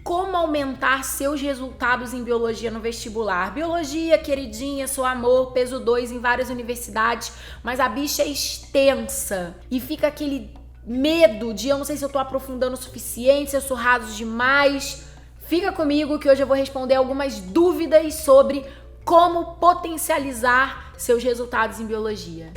Como aumentar seus resultados em biologia no vestibular. Biologia, queridinha, sou amor, peso 2 em várias universidades, mas a bicha é extensa e fica aquele medo de eu não sei se eu tô aprofundando o suficiente, se eu sou raso demais. Fica comigo que hoje eu vou responder algumas dúvidas sobre como potencializar seus resultados em biologia.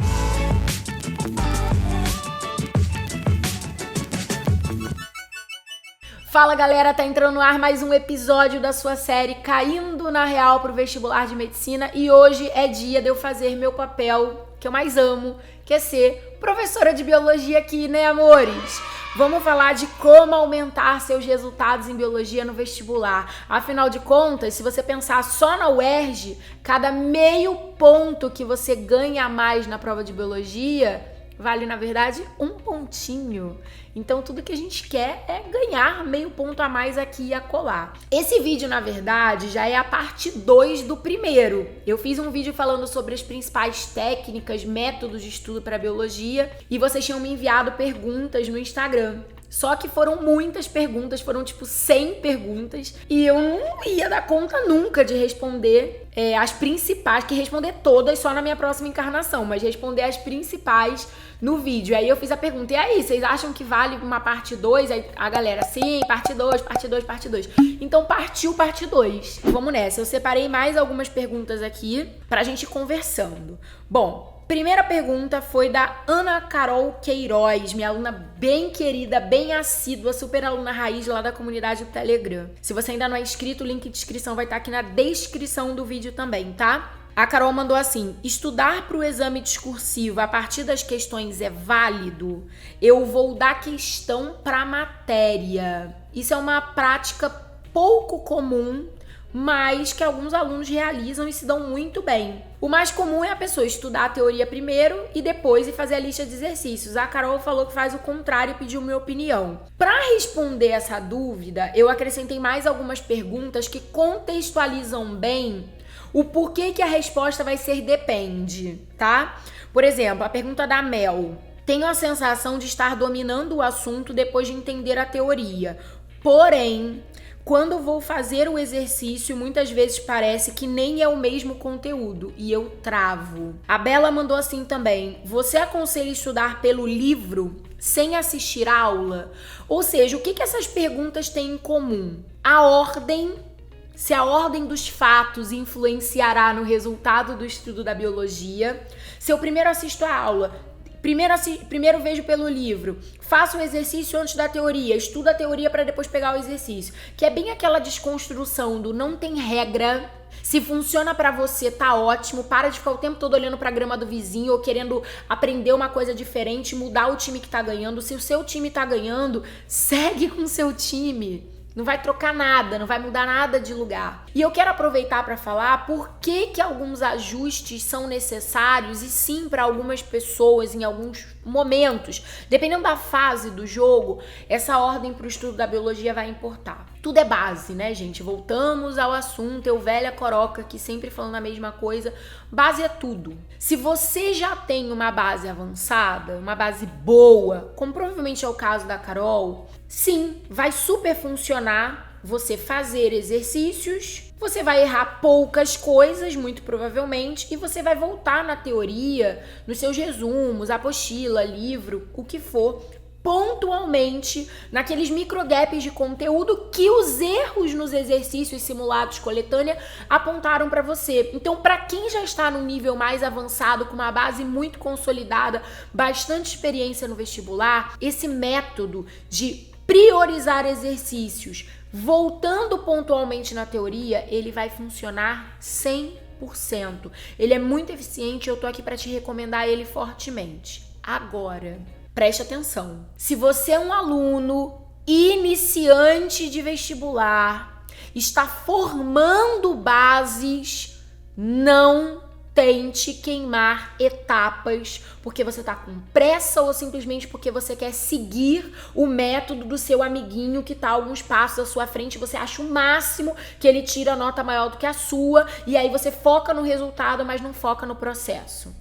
Fala galera, tá entrando no ar mais um episódio da sua série Caindo na Real pro Vestibular de Medicina e hoje é dia de eu fazer meu papel que eu mais amo, que é ser professora de biologia aqui, né amores? Vamos falar de como aumentar seus resultados em biologia no vestibular. Afinal de contas, se você pensar só na UERJ, cada meio ponto que você ganha a mais na prova de biologia vale, na verdade, um pontinho. Então, tudo que a gente quer é ganhar meio ponto a mais aqui e acolá. Esse vídeo, na verdade, já é a parte 2 do primeiro. Eu fiz um vídeo falando sobre as principais técnicas, métodos de estudo para biologia e vocês tinham me enviado perguntas no Instagram. Só que foram muitas perguntas, foram tipo 100 perguntas e eu não ia dar conta nunca de responder as principais, que responder todas só na minha próxima encarnação, mas responder as principais no vídeo. Aí eu fiz a pergunta, e aí, vocês acham que vale uma parte 2? Aí a galera, sim, parte 2, parte 2, parte 2. Então partiu parte 2. Vamos nessa, eu separei mais algumas perguntas aqui pra gente ir conversando. Bom, primeira pergunta foi da Ana Carol Queiroz, minha aluna bem querida, bem assídua, super aluna raiz lá da comunidade do Telegram. Se você ainda não é inscrito, o link de inscrição vai estar aqui na descrição do vídeo também, tá? A Carol mandou assim: estudar para o exame discursivo a partir das questões é válido? Eu vou dar questão para matéria. Isso é uma prática pouco comum, mas que alguns alunos realizam e se dão muito bem. O mais comum é a pessoa estudar a teoria primeiro e depois ir fazer a lista de exercícios. A Carol falou que faz o contrário e pediu minha opinião. Para responder essa dúvida, eu acrescentei mais algumas perguntas que contextualizam bem o porquê que a resposta vai ser depende, tá? Por exemplo, a pergunta da Mel. Tenho a sensação de estar dominando o assunto depois de entender a teoria. Porém, quando vou fazer o exercício, muitas vezes parece que nem é o mesmo conteúdo e eu travo. A Bela mandou assim também: você aconselha estudar pelo livro sem assistir a aula? Ou seja, o que essas perguntas têm em comum? A ordem. Se a ordem dos fatos influenciará no resultado do estudo da biologia. Se eu primeiro assisto a aula, primeiro vejo pelo livro, faço o exercício antes da teoria, estudo a teoria para depois pegar o exercício. Que é bem aquela desconstrução do não tem regra. Se funciona pra você, tá ótimo. Para de ficar o tempo todo olhando pra grama do vizinho ou querendo aprender uma coisa diferente, mudar o time que tá ganhando. Se o seu time tá ganhando, segue com o seu time. Não vai trocar nada, não vai mudar nada de lugar. E eu quero aproveitar para falar por que alguns ajustes são necessários e sim, para algumas pessoas, em alguns momentos, dependendo da fase do jogo, essa ordem para o estudo da biologia vai importar. Tudo é base, né, gente? Voltamos ao assunto, eu velha coroca aqui sempre falando a mesma coisa. Base é tudo. Se você já tem uma base avançada, uma base boa, como provavelmente é o caso da Carol, sim, vai super funcionar você fazer exercícios, você vai errar poucas coisas, muito provavelmente, e você vai voltar na teoria, nos seus resumos, apostila, livro, o que for, pontualmente naqueles microgaps de conteúdo que os erros nos exercícios simulados coletânea apontaram para você. Então, para quem já está num nível mais avançado, com uma base muito consolidada, bastante experiência no vestibular, esse método de priorizar exercícios voltando pontualmente na teoria, ele vai funcionar 100%. Ele é muito eficiente, eu tô aqui para te recomendar ele fortemente. Agora, preste atenção. Se você é um aluno iniciante de vestibular, está formando bases, não tente queimar etapas porque você tá com pressa ou simplesmente porque você quer seguir o método do seu amiguinho que tá alguns passos à sua frente e você acha o máximo que ele tira a nota maior do que a sua e aí você foca no resultado, mas não foca no processo.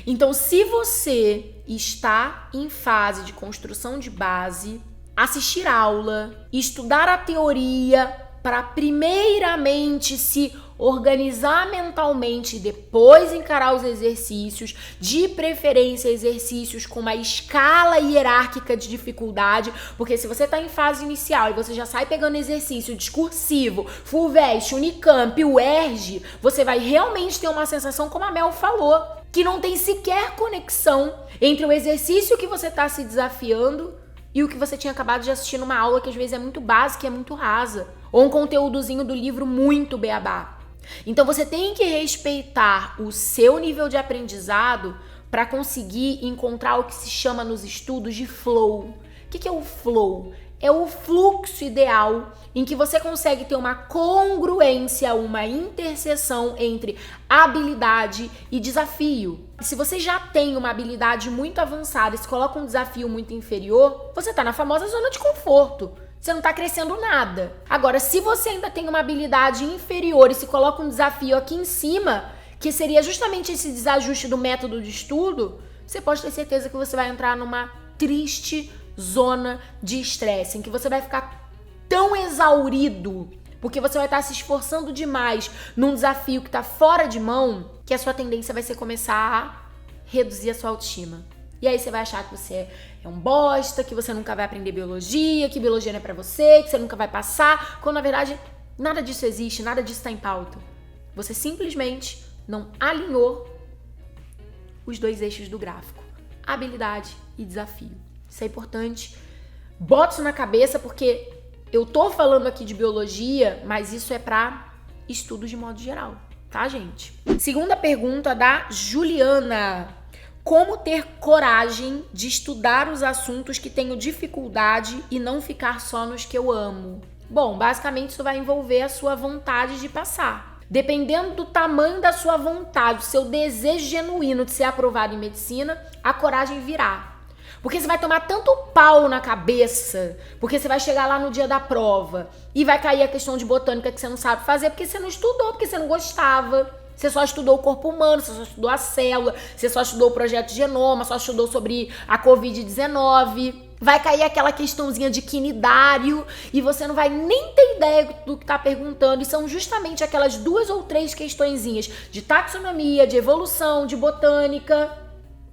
Então, se você está em fase de construção de base, assistir aula, estudar a teoria para primeiramente se organizar mentalmente e depois encarar os exercícios, de preferência exercícios com uma escala hierárquica de dificuldade, porque se você tá em fase inicial e você já sai pegando exercício discursivo, FUVEST, Unicamp, UERJ, você vai realmente ter uma sensação, como a Mel falou, que não tem sequer conexão entre o exercício que você tá se desafiando e o que você tinha acabado de assistir numa aula que às vezes é muito básica e é muito rasa, ou um conteúdozinho do livro muito beabá. Então você tem que respeitar o seu nível de aprendizado para conseguir encontrar o que se chama nos estudos de flow. O que é o flow? É o fluxo ideal em que você consegue ter uma congruência, uma interseção entre habilidade e desafio. E se você já tem uma habilidade muito avançada e se coloca um desafio muito inferior, você tá na famosa zona de conforto. Você não tá crescendo nada. Agora, se você ainda tem uma habilidade inferior e se coloca um desafio aqui em cima, que seria justamente esse desajuste do método de estudo, você pode ter certeza que você vai entrar numa triste zona de estresse, em que você vai ficar tão exaurido, porque você vai estar se esforçando demais num desafio que tá fora de mão, que a sua tendência vai ser começar a reduzir a sua autoestima. E aí você vai achar que você é um bosta, que você nunca vai aprender biologia, que biologia não é pra você, que você nunca vai passar, quando na verdade nada disso existe, nada disso tá em pauta. Você simplesmente não alinhou os dois eixos do gráfico, habilidade e desafio. Isso é importante. Bota isso na cabeça, porque eu tô falando aqui de biologia, mas isso é pra estudos de modo geral, tá, gente? Segunda pergunta da Juliana. Como ter coragem de estudar os assuntos que tenho dificuldade e não ficar só nos que eu amo? Bom, basicamente isso vai envolver a sua vontade de passar. Dependendo do tamanho da sua vontade, do seu desejo genuíno de ser aprovado em medicina, a coragem virá. Porque você vai tomar tanto pau na cabeça, porque você vai chegar lá no dia da prova e vai cair a questão de botânica que você não sabe fazer, porque você não estudou, porque você não gostava. Você só estudou o corpo humano, você só estudou a célula, você só estudou o projeto de genoma, só estudou sobre a Covid-19. Vai cair aquela questãozinha de quinidário e você não vai nem ter ideia do que tá perguntando. E são justamente aquelas 2 ou 3 questõezinhas de taxonomia, de evolução, de botânica,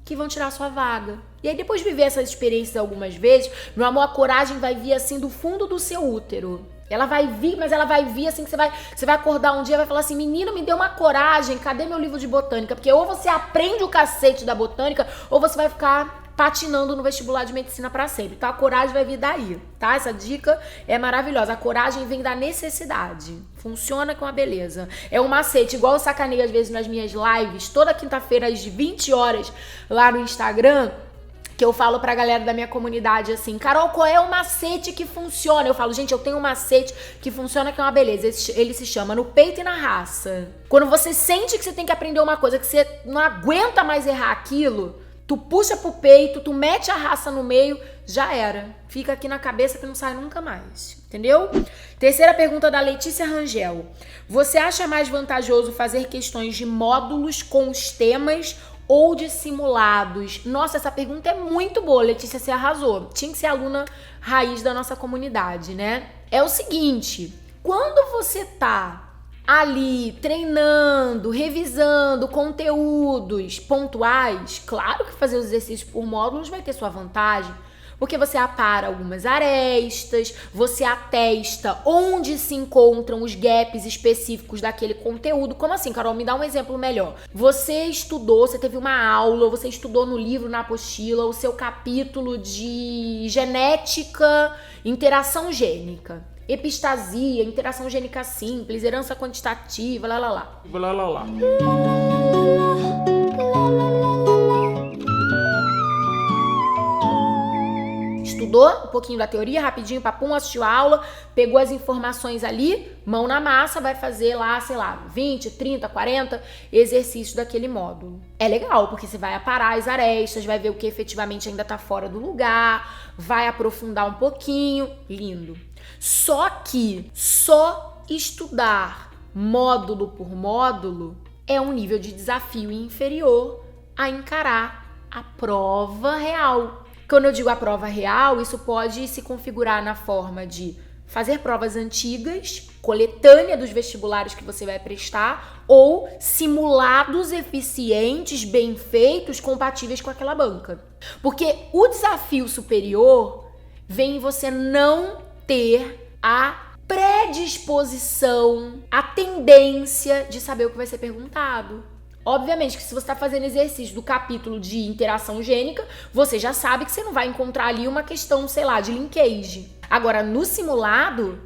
que vão tirar a sua vaga. E aí depois de viver essas experiências algumas vezes, meu amor, a coragem vai vir assim do fundo do seu útero. Ela vai vir, mas ela vai vir assim que você vai acordar um dia e vai falar assim, menino, me deu uma coragem, cadê meu livro de botânica? Porque ou você aprende o cacete da botânica, ou você vai ficar patinando no vestibular de medicina pra sempre. Então a coragem vai vir daí, tá? Essa dica é maravilhosa. A coragem vem da necessidade. Funciona com a beleza. É um macete, igual eu sacaneio às vezes nas minhas lives, toda quinta-feira às 20 horas lá no Instagram, que eu falo pra galera da minha comunidade assim, Carol, qual é o macete que funciona? Eu falo, gente, eu tenho um macete que funciona, que é uma beleza. Ele se chama no peito e na raça. Quando você sente que você tem que aprender uma coisa, que você não aguenta mais errar aquilo, tu puxa pro peito, tu mete a raça no meio, já era. Fica aqui na cabeça que não sai nunca mais. Entendeu? Terceira pergunta da Letícia Rangel. Você acha mais vantajoso fazer questões de módulos com os temas ou de simulados? Nossa, essa pergunta é muito boa, Letícia, você arrasou. Tinha que ser aluna raiz da nossa comunidade, né? É o seguinte, quando você tá ali treinando, revisando conteúdos pontuais, claro que fazer os exercícios por módulos vai ter sua vantagem, porque você apara algumas arestas, você atesta onde se encontram os gaps específicos daquele conteúdo. Como assim, Carol? Me dá um exemplo melhor. Você estudou, você teve uma aula, você estudou no livro, na apostila, o seu capítulo de genética, interação gênica, epistasia, interação gênica simples, herança quantitativa, lá, lá, lá. Lá, lá, lá. Estudou um pouquinho da teoria, rapidinho, papum, assistiu a aula, pegou as informações ali, mão na massa, vai fazer lá, sei lá, 20, 30, 40 exercícios daquele módulo. É legal, porque você vai aparar as arestas, vai ver o que efetivamente ainda tá fora do lugar, vai aprofundar um pouquinho, lindo. Só que só estudar módulo por módulo é um nível de desafio inferior a encarar a prova real. Quando eu digo a prova real, isso pode se configurar na forma de fazer provas antigas, coletânea dos vestibulares que você vai prestar, ou simulados eficientes, bem feitos, compatíveis com aquela banca. Porque o desafio superior vem em você não ter a predisposição, a tendência de saber o que vai ser perguntado. Obviamente que se você está fazendo exercício do capítulo de interação gênica, você já sabe que você não vai encontrar ali uma questão, sei lá, de linkage. Agora, no simulado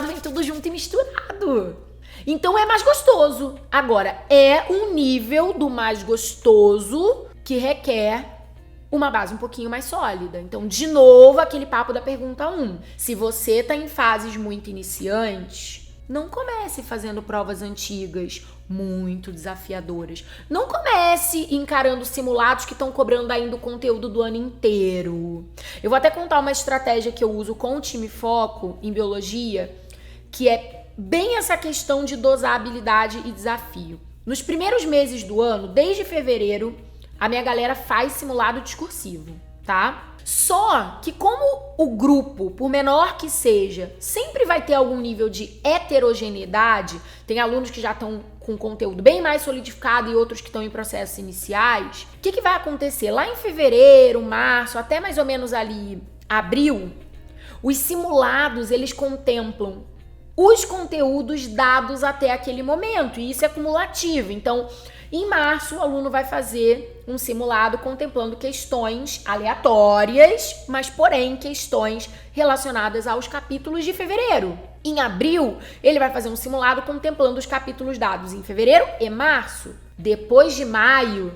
vem tudo junto e misturado. Então é mais gostoso. Agora, é um nível do mais gostoso que requer uma base um pouquinho mais sólida. Então, de novo, aquele papo da pergunta 1. Se você tá em fases muito iniciantes, não comece fazendo provas antigas muito desafiadoras. Não comece encarando simulados que estão cobrando ainda o conteúdo do ano inteiro. Eu vou até contar uma estratégia que eu uso com o time Foco em biologia, que é bem essa questão de dosar habilidade e desafio. Nos primeiros meses do ano, desde fevereiro, a minha galera faz simulado discursivo, tá? Só que como o grupo, por menor que seja, sempre vai ter algum nível de heterogeneidade, tem alunos que já estão com conteúdo bem mais solidificado e outros que estão em processos iniciais, o que vai acontecer? Lá em fevereiro, março, até mais ou menos ali abril, os simulados, eles contemplam os conteúdos dados até aquele momento, e isso é cumulativo. Então, em março, o aluno vai fazer um simulado contemplando questões aleatórias, mas porém questões relacionadas aos capítulos de fevereiro. Em abril, ele vai fazer um simulado contemplando os capítulos dados em fevereiro e março. Depois de maio,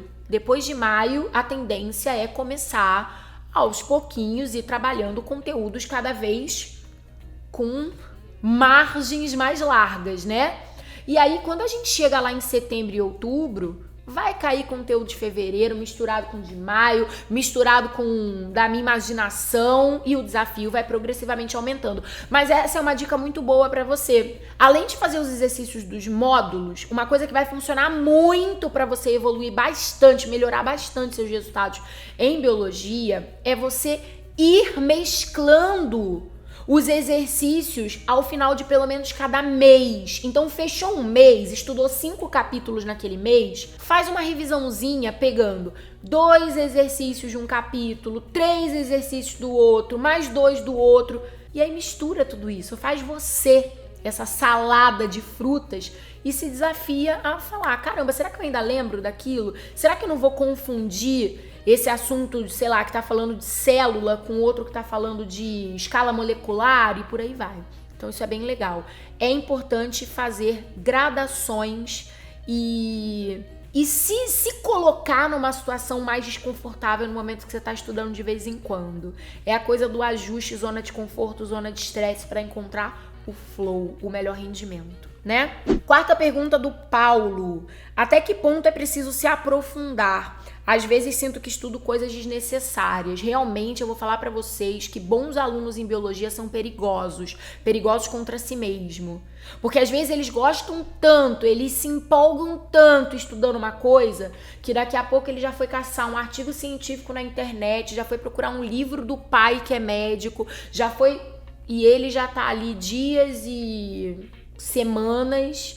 a tendência é começar aos pouquinhos e trabalhando conteúdos cada vez com margens mais largas, né? E aí, quando a gente chega lá em setembro e outubro, vai cair conteúdo de fevereiro, misturado com de maio, misturado com da minha imaginação, e o desafio vai progressivamente aumentando. Mas essa é uma dica muito boa pra você. Além de fazer os exercícios dos módulos, uma coisa que vai funcionar muito pra você evoluir bastante, melhorar bastante seus resultados em biologia, é você ir mesclando os exercícios ao final de pelo menos cada mês. Então, fechou um mês, estudou 5 capítulos naquele mês, faz uma revisãozinha pegando 2 exercícios de um capítulo, 3 exercícios do outro, mais 2 do outro, e aí mistura tudo isso. Faz você essa salada de frutas e se desafia a falar, caramba, será que eu ainda lembro daquilo? Será que eu não vou confundir esse assunto, sei lá, que tá falando de célula com outro que tá falando de escala molecular e por aí vai. Então isso é bem legal. É importante fazer gradações e se colocar numa situação mais desconfortável no momento que você tá estudando de vez em quando. É a coisa do ajuste, zona de conforto, zona de estresse para encontrar o flow, o melhor rendimento, né? Quarta pergunta do Paulo. Até que ponto é preciso se aprofundar? Às vezes sinto que estudo coisas desnecessárias. Realmente eu vou falar pra vocês que bons alunos em biologia são perigosos contra si mesmo. Porque às vezes eles gostam tanto, eles se empolgam tanto estudando uma coisa, que daqui a pouco ele já foi caçar um artigo científico na internet, já foi procurar um livro do pai que é médico, já foi... E ele já tá ali dias e semanas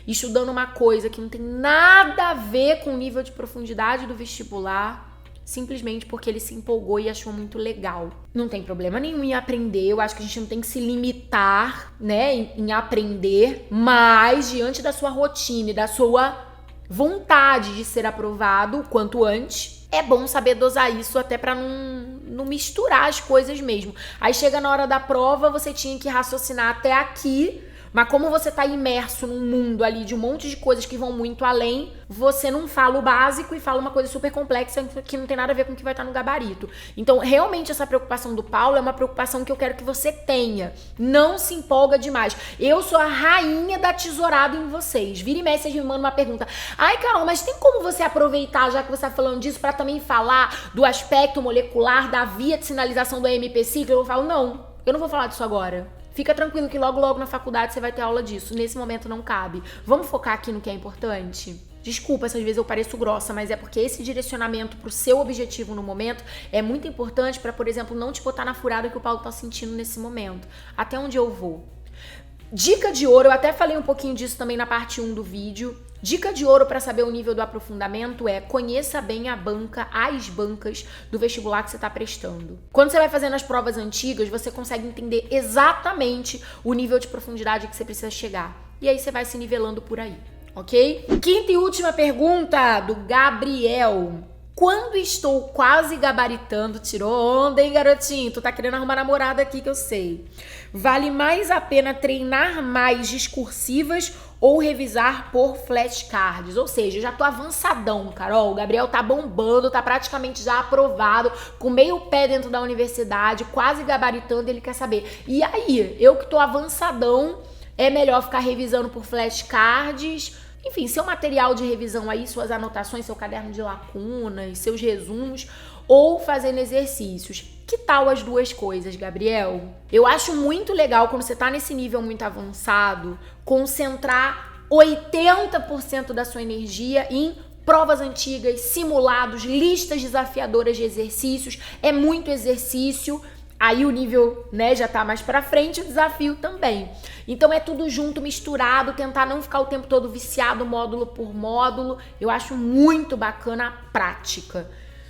estudando uma coisa que não tem nada a ver com o nível de profundidade do vestibular, simplesmente porque ele se empolgou e achou muito legal. Não tem problema nenhum em aprender, eu acho que a gente não tem que se limitar, né, em aprender, mas diante da sua rotina e da sua vontade de ser aprovado o quanto antes, é bom saber dosar isso até pra não misturar as coisas mesmo. Aí chega na hora da prova, você tinha que raciocinar até aqui, mas como você tá imerso num mundo ali de um monte de coisas que vão muito além, você não fala o básico e fala uma coisa super complexa que não tem nada a ver com o que vai estar no gabarito. Então, realmente, essa preocupação do Paulo é uma preocupação que eu quero que você tenha. Não se empolga demais. Eu sou a rainha da tesourada em vocês. Vira e mexe, vocês me mandam uma pergunta. Ai, Carol, mas tem como você aproveitar, já que você tá falando disso, pra também falar do aspecto molecular, da via de sinalização do AMP ciclo? Eu falo, não, eu não vou falar disso agora. Fica tranquilo que logo na faculdade você vai ter aula disso. Nesse momento não cabe. Vamos focar aqui no que é importante? Desculpa se às vezes eu pareço grossa, mas é porque esse direcionamento pro seu objetivo no momento é muito importante para, por exemplo, não te botar na furada que o Paulo tá sentindo nesse momento. Até onde eu vou? Dica de ouro, eu até falei um pouquinho disso também na parte 1 do vídeo. Dica de ouro para saber o nível do aprofundamento é: conheça bem as bancas do vestibular que você está prestando. Quando você vai fazendo as provas antigas, você consegue entender exatamente o nível de profundidade que você precisa chegar. E aí você vai se nivelando por aí, ok? Quinta e última pergunta do Gabriel. Quando estou quase gabaritando, tirou onda, hein, garotinho? Tu tá querendo arrumar namorada aqui que eu sei. Vale mais a pena treinar mais discursivas ou revisar por flashcards? Ou seja, eu já tô avançadão, Carol. O Gabriel tá bombando, tá praticamente já aprovado, com meio pé dentro da universidade, quase gabaritando, ele quer saber. E aí, eu que tô avançadão, é melhor ficar revisando por flashcards? Enfim, seu material de revisão aí, suas anotações, seu caderno de lacunas, seus resumos, ou fazendo exercícios. Que tal as duas coisas, Gabriel? Eu acho muito legal, quando você tá nesse nível muito avançado, concentrar 80% da sua energia em provas antigas, simulados, listas desafiadoras de exercícios. É muito exercício. Aí o nível, né, já tá mais pra frente, o desafio também. Então é tudo junto, misturado, tentar não ficar o tempo todo viciado módulo por módulo. Eu acho muito bacana a prática.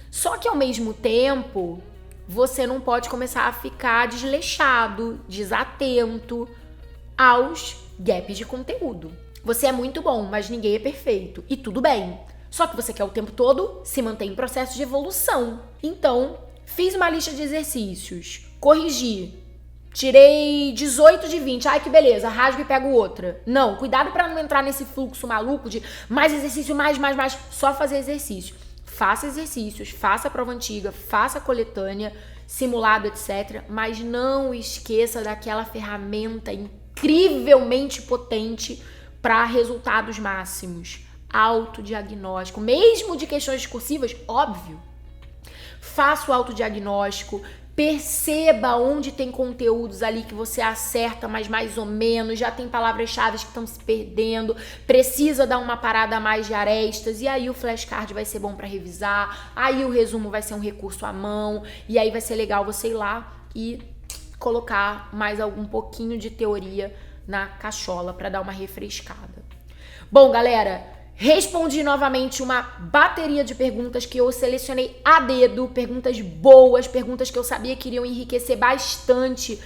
Só que ao mesmo tempo, você não pode começar a ficar desleixado, desatento aos gaps de conteúdo. Você é muito bom, mas ninguém é perfeito. E tudo bem. Só que você quer o tempo todo se manter em processo de evolução. Então, fiz uma lista de exercícios, corrigi, tirei 18 de 20, ai que beleza, rasgo e pego outra. Não, cuidado pra não entrar nesse fluxo maluco de mais exercício, mais, só fazer exercício. Faça exercícios, faça prova antiga, faça coletânea, simulado, etc. Mas não esqueça daquela ferramenta incrivelmente potente para resultados máximos. Autodiagnóstico, mesmo de questões discursivas, óbvio. Faça o autodiagnóstico, perceba onde tem conteúdos ali que você acerta, mas mais ou menos, já tem palavras-chave que estão se perdendo, precisa dar uma parada a mais de arestas, e aí o flashcard vai ser bom para revisar, aí o resumo vai ser um recurso à mão, e aí vai ser legal você ir lá e colocar mais algum pouquinho de teoria na cachola para dar uma refrescada. Bom, galera, respondi novamente uma bateria de perguntas que eu selecionei a dedo, perguntas boas, perguntas que eu sabia que iriam enriquecer bastante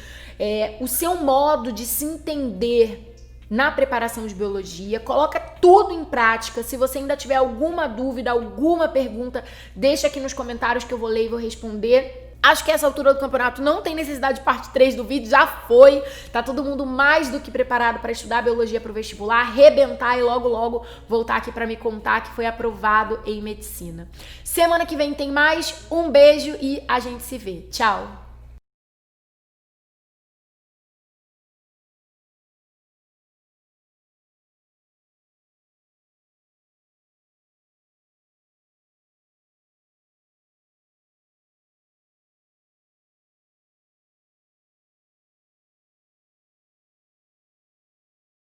o seu modo de se entender na preparação de biologia. Coloca tudo em prática. Se você ainda tiver alguma dúvida, alguma pergunta, deixa aqui nos comentários que eu vou ler e vou responder. Acho que essa altura do campeonato não tem necessidade de parte 3 do vídeo, já foi. Tá todo mundo mais do que preparado para estudar biologia pro vestibular, arrebentar e logo voltar aqui para me contar que foi aprovado em medicina. Semana que vem tem mais. Um beijo e a gente se vê. Tchau!